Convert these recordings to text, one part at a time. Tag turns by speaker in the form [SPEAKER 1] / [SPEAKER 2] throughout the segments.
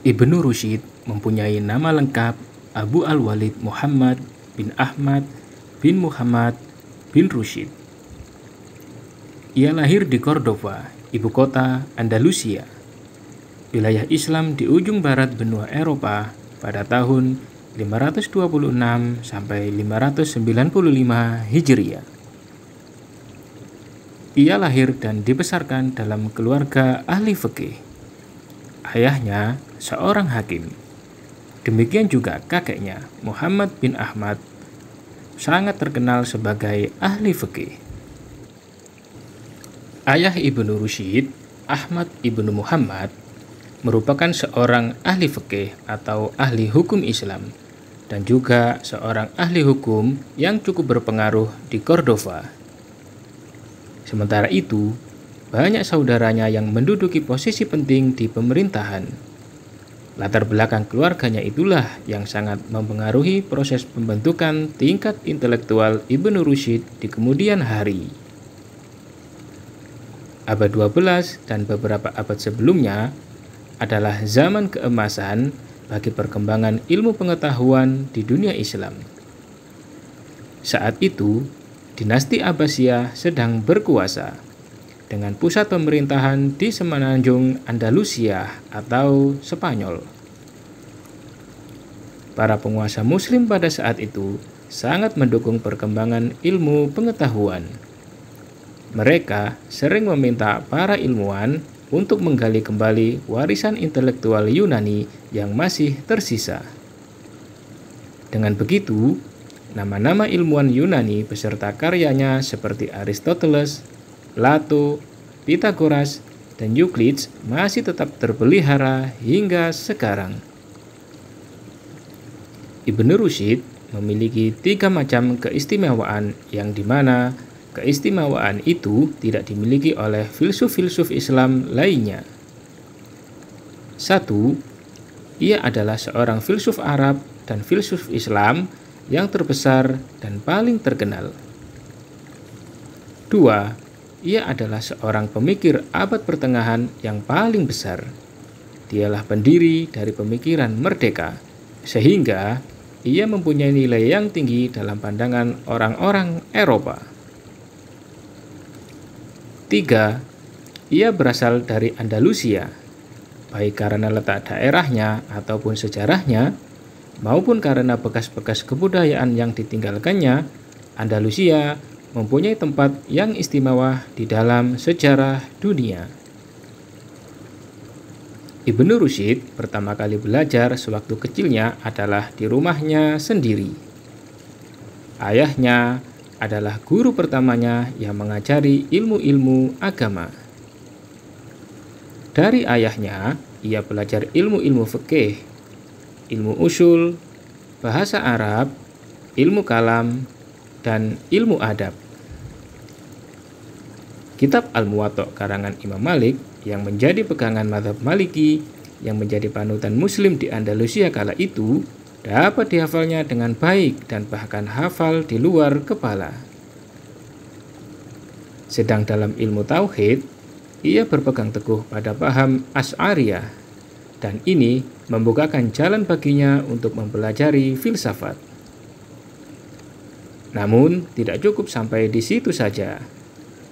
[SPEAKER 1] Ibnu Rusyid mempunyai nama lengkap Abu Al-Walid Muhammad bin Ahmad bin Muhammad bin Rusyid. Ia lahir di Cordova, ibu kota Andalusia, wilayah Islam di ujung barat benua Eropa pada tahun 526 sampai 595 Hijriah. Ia lahir dan dibesarkan dalam keluarga ahli fikih. Ayahnya seorang hakim. Demikian juga kakeknya, Muhammad bin Ahmad, sangat terkenal sebagai ahli fikih. Ayah Ibnu Rusyid, Ahmad ibnu Muhammad, merupakan seorang ahli fikih atau ahli hukum Islam dan juga seorang ahli hukum yang cukup berpengaruh di Cordova. Sementara itu, banyak saudaranya yang menduduki posisi penting di pemerintahan. Latar belakang keluarganya itulah yang sangat mempengaruhi proses pembentukan tingkat intelektual Ibnu Rusyid di kemudian hari. Abad 12 dan beberapa abad sebelumnya adalah zaman keemasan bagi perkembangan ilmu pengetahuan di dunia Islam. Saat itu, dinasti Abbasiyah sedang berkuasa dengan pusat pemerintahan di semenanjung Andalusia atau Spanyol. Para penguasa muslim pada saat itu sangat mendukung perkembangan ilmu pengetahuan. Mereka sering meminta para ilmuwan untuk menggali kembali warisan intelektual Yunani yang masih tersisa. Dengan begitu, nama-nama ilmuwan Yunani beserta karyanya seperti Aristoteles, Plato, Pythagoras, dan Euclides masih tetap terpelihara hingga sekarang. Ibnu Rusyid memiliki 3 macam keistimewaan yang dimana keistimewaan itu tidak dimiliki oleh filsuf-filsuf Islam lainnya. 1. Ia adalah seorang filsuf Arab dan filsuf Islam yang terbesar dan paling terkenal. 2. Ia adalah seorang pemikir abad pertengahan yang paling besar. Dialah pendiri dari pemikiran merdeka, sehingga ia mempunyai nilai yang tinggi dalam pandangan orang-orang Eropa. 3. Ia berasal dari Andalusia, baik karena letak daerahnya ataupun sejarahnya, maupun karena bekas-bekas kebudayaan yang ditinggalkannya. Andalusia mempunyai tempat yang istimewa di dalam sejarah dunia. Ibnu Rusyid pertama kali belajar sewaktu kecilnya adalah di rumahnya sendiri. Ayahnya adalah guru pertamanya yang mengajari ilmu-ilmu agama. Dari ayahnya, ia belajar ilmu-ilmu fikih, ilmu usul, bahasa Arab, ilmu kalam, dan ilmu adab. Kitab Al-Muwatta karangan Imam Malik yang menjadi pegangan mazhab Maliki yang menjadi panutan muslim di Andalusia kala itu dapat dihafalnya dengan baik dan bahkan hafal di luar kepala. Sedang dalam ilmu tauhid, ia berpegang teguh pada paham Asy'ariyah dan ini membukakan jalan baginya untuk mempelajari filsafat. Namun, tidak cukup sampai di situ saja.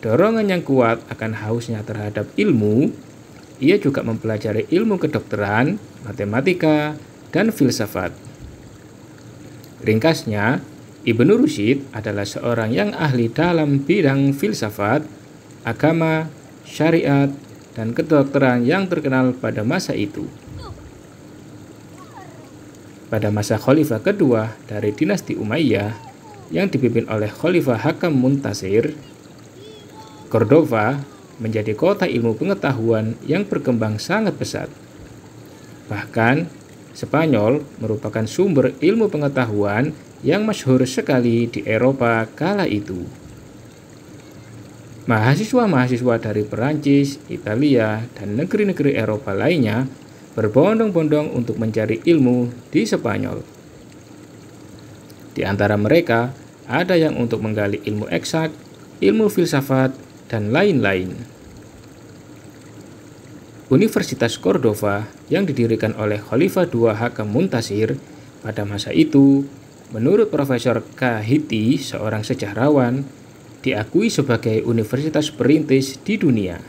[SPEAKER 1] Dorongan yang kuat akan hausnya terhadap ilmu, ia juga mempelajari ilmu kedokteran, matematika, dan filsafat. Ringkasnya, Ibnu Rusyid adalah seorang yang ahli dalam bidang filsafat, agama, syariat, dan kedokteran yang terkenal pada masa itu. Pada masa Khalifah kedua dari dinasti Umayyah yang dipimpin oleh Khalifah Hakam Muntasir, Cordova menjadi kota ilmu pengetahuan yang berkembang sangat pesat. Bahkan, Spanyol merupakan sumber ilmu pengetahuan yang masyhur sekali di Eropa kala itu. Mahasiswa-mahasiswa dari Perancis, Italia, dan negeri-negeri Eropa lainnya berbondong-bondong untuk mencari ilmu di Spanyol. Di antara mereka, ada yang untuk menggali ilmu eksak, ilmu filsafat, dan lain-lain. Universitas Cordova yang didirikan oleh Khalifah II Hakam Muntasir pada masa itu, menurut Profesor Kahiti, seorang sejarawan, diakui sebagai universitas perintis di dunia.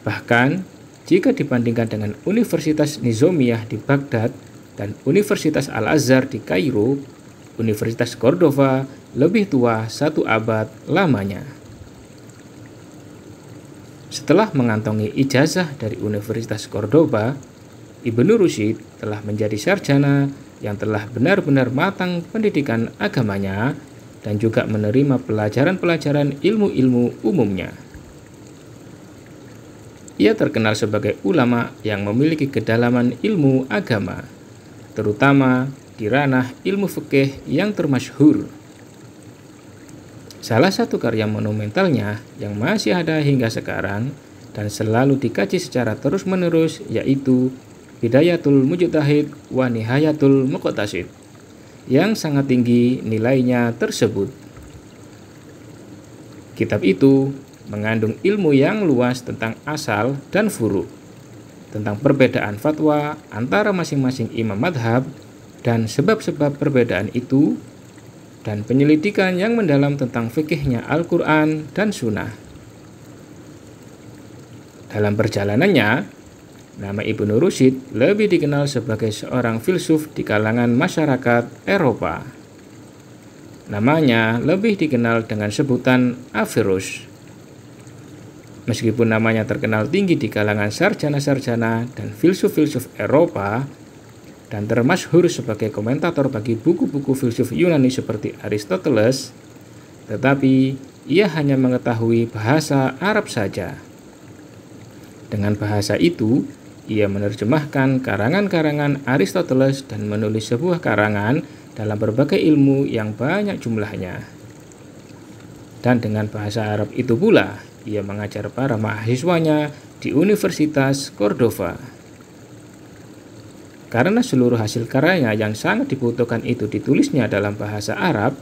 [SPEAKER 1] Bahkan, jika dibandingkan dengan Universitas Nizamiyah di Baghdad dan Universitas Al-Azhar di Kairo, Universitas Cordova lebih tua 1 abad lamanya. Setelah mengantongi ijazah dari Universitas Cordova, Ibnu Rusyid telah menjadi sarjana yang telah benar-benar matang pendidikan agamanya dan juga menerima pelajaran-pelajaran ilmu-ilmu umumnya. Ia terkenal sebagai ulama yang memiliki kedalaman ilmu agama, terutama di ranah ilmu fikih yang termasyhur. Salah satu karya monumentalnya yang masih ada hingga sekarang dan selalu dikaji secara terus-menerus yaitu Bidayatul Mujtahid wa Nihayatul Muqtasid, yang sangat tinggi nilainya tersebut. Kitab itu mengandung ilmu yang luas tentang asal dan furu', tentang perbedaan fatwa antara masing-masing imam madhab dan sebab-sebab perbedaan itu, dan penyelidikan yang mendalam tentang fikihnya Al-Quran dan Sunnah. Dalam perjalanannya, nama Ibnu Rusyid lebih dikenal sebagai seorang filsuf di kalangan masyarakat Eropa. Namanya lebih dikenal dengan sebutan Averroes. Meskipun namanya terkenal tinggi di kalangan sarjana-sarjana dan filsuf-filsuf Eropa, dan termasyhur sebagai komentator bagi buku-buku filsuf Yunani seperti Aristoteles, tetapi ia hanya mengetahui bahasa Arab saja. Dengan bahasa itu, ia menerjemahkan karangan-karangan Aristoteles dan menulis sebuah karangan dalam berbagai ilmu yang banyak jumlahnya. Dan dengan bahasa Arab itu pula, ia mengajar para mahasiswanya di Universitas Cordova. Karena seluruh hasil karyanya yang sangat dibutuhkan itu ditulisnya dalam bahasa Arab,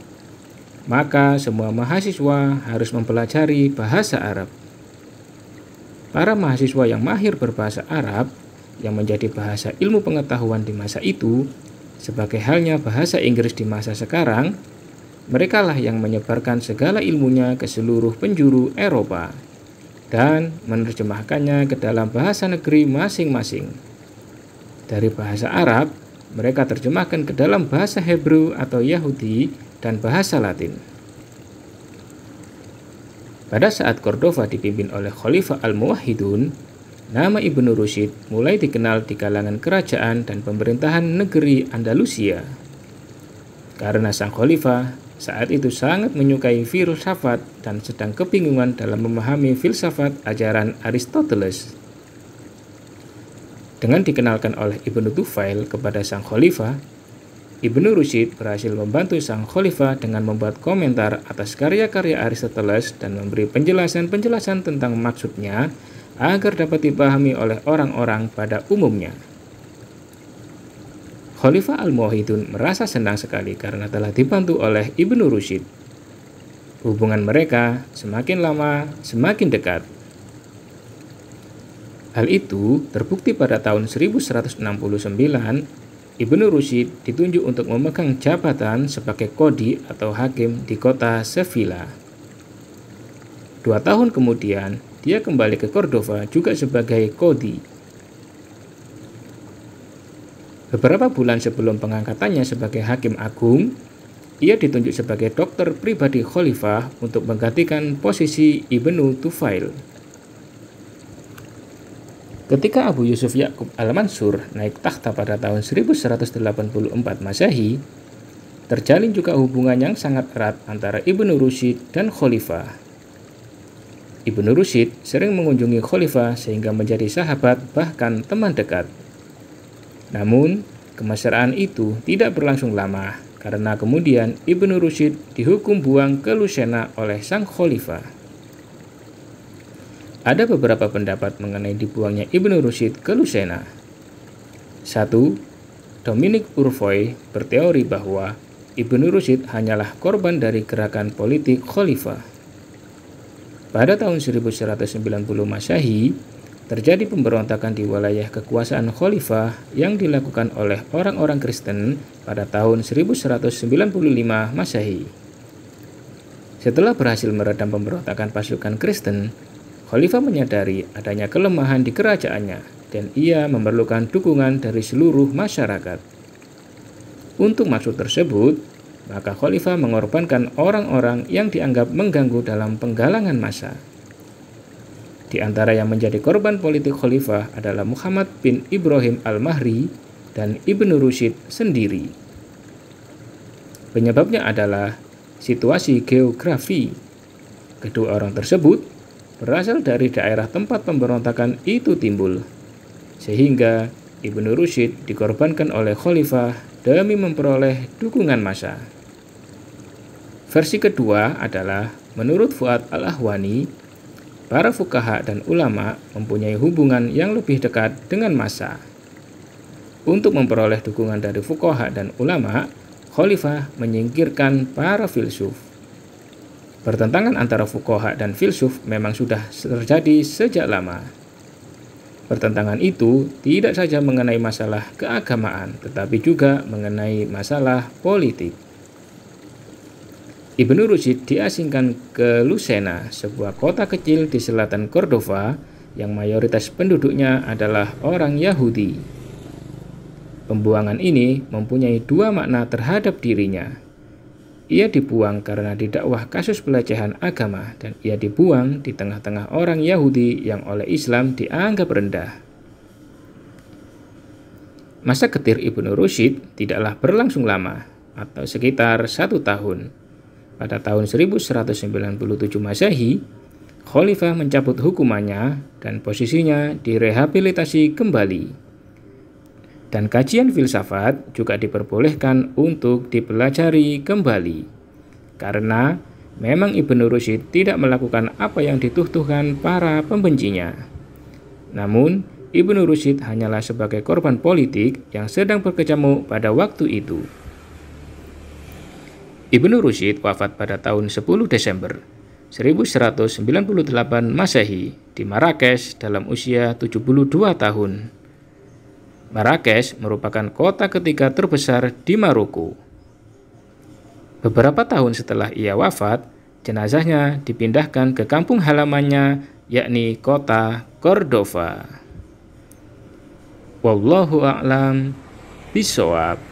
[SPEAKER 1] maka semua mahasiswa harus mempelajari bahasa Arab. Para mahasiswa yang mahir berbahasa Arab, yang menjadi bahasa ilmu pengetahuan di masa itu, sebagai halnya bahasa Inggris di masa sekarang, merekalah yang menyebarkan segala ilmunya ke seluruh penjuru Eropa dan menerjemahkannya ke dalam bahasa negeri masing-masing. Dari bahasa Arab, mereka terjemahkan ke dalam bahasa Hebrew atau Yahudi dan bahasa Latin. Pada saat Cordova dipimpin oleh Khalifah Al-Muwahhidun, nama Ibnu Rusyid mulai dikenal di kalangan kerajaan dan pemerintahan negeri Andalusia. Karena sang khalifah saat itu sangat menyukai filsafat dan sedang kebingungan dalam memahami filsafat ajaran Aristoteles. Dengan dikenalkan oleh Ibnu Tufail kepada sang khalifah, Ibnu Rusyid berhasil membantu sang khalifah dengan membuat komentar atas karya-karya Aristoteles dan memberi penjelasan-penjelasan tentang maksudnya agar dapat dipahami oleh orang-orang pada umumnya. Khalifah Al-Muwahhidun merasa senang sekali karena telah dibantu oleh Ibnu Rusyid. Hubungan mereka semakin lama semakin dekat. Hal itu terbukti pada tahun 1169, Ibnu Rusyid ditunjuk untuk memegang jabatan sebagai qadhi atau hakim di kota Sevilla. 2 tahun kemudian, dia kembali ke Cordova juga sebagai qadhi. Beberapa bulan sebelum pengangkatannya sebagai hakim agung, ia ditunjuk sebagai dokter pribadi khalifah untuk menggantikan posisi Ibnu Tufail. Ketika Abu Yusuf Ya'qub Al-Mansur naik takhta pada tahun 1184 Masehi, terjalin juga hubungan yang sangat erat antara Ibnu Rusyid dan Khalifah. Ibnu Rusyid sering mengunjungi Khalifah sehingga menjadi sahabat bahkan teman dekat. Namun, kemesraan itu tidak berlangsung lama karena kemudian Ibnu Rusyid dihukum buang ke Lucena oleh sang Khalifah. Ada beberapa pendapat mengenai dibuangnya Ibnu Rusyid ke Lucena. 1. Dominic Purfoy berteori bahwa Ibnu Rusyid hanyalah korban dari gerakan politik khalifah. Pada tahun 1190 Masehi, terjadi pemberontakan di wilayah kekuasaan khalifah yang dilakukan oleh orang-orang Kristen pada tahun 1195 Masehi. Setelah berhasil meredam pemberontakan pasukan Kristen, khalifah menyadari adanya kelemahan di kerajaannya dan ia memerlukan dukungan dari seluruh masyarakat. Untuk maksud tersebut, maka khalifah mengorbankan orang-orang yang dianggap mengganggu dalam penggalangan massa. Di antara yang menjadi korban politik khalifah adalah Muhammad bin Ibrahim al-Mahri dan Ibnu Rusyid sendiri. Penyebabnya adalah situasi geografi. Kedua orang tersebut berasal dari daerah tempat pemberontakan itu timbul, sehingga Ibnu Rusyid dikorbankan oleh khalifah demi memperoleh dukungan massa. Versi kedua adalah menurut Fuad al-Ahwani, para fuqaha dan ulama mempunyai hubungan yang lebih dekat dengan massa. Untuk memperoleh dukungan dari fuqaha dan ulama, khalifah menyingkirkan para filsuf. Pertentangan antara fuqaha dan filsuf memang sudah terjadi sejak lama. Pertentangan itu tidak saja mengenai masalah keagamaan, tetapi juga mengenai masalah politik. Ibnu Rusyid diasingkan ke Lucena, sebuah kota kecil di selatan Cordova yang mayoritas penduduknya adalah orang Yahudi. Pembuangan ini mempunyai dua makna terhadap dirinya. Ia dibuang karena didakwah kasus pelecehan agama dan ia dibuang di tengah-tengah orang Yahudi yang oleh Islam dianggap rendah. Masa ketir Ibnu Rusyid tidaklah berlangsung lama, atau sekitar 1 tahun. Pada tahun 1197 Masehi, khalifah mencabut hukumannya dan posisinya direhabilitasi kembali. Dan kajian filsafat juga diperbolehkan untuk dipelajari kembali. Karena memang Ibnu Rusyid tidak melakukan apa yang dituduhkan para pembencinya. Namun, Ibnu Rusyid hanyalah sebagai korban politik yang sedang berkecamuk pada waktu itu. Ibnu Rusyid wafat pada tahun 10 Desember 1198 Masehi di Marrakesh dalam usia 72 tahun. Marrakesh merupakan kota ketiga terbesar di Maroko. Beberapa tahun setelah ia wafat, jenazahnya dipindahkan ke kampung halamannya, yakni kota Cordova. Wallahu a'lam bishawab.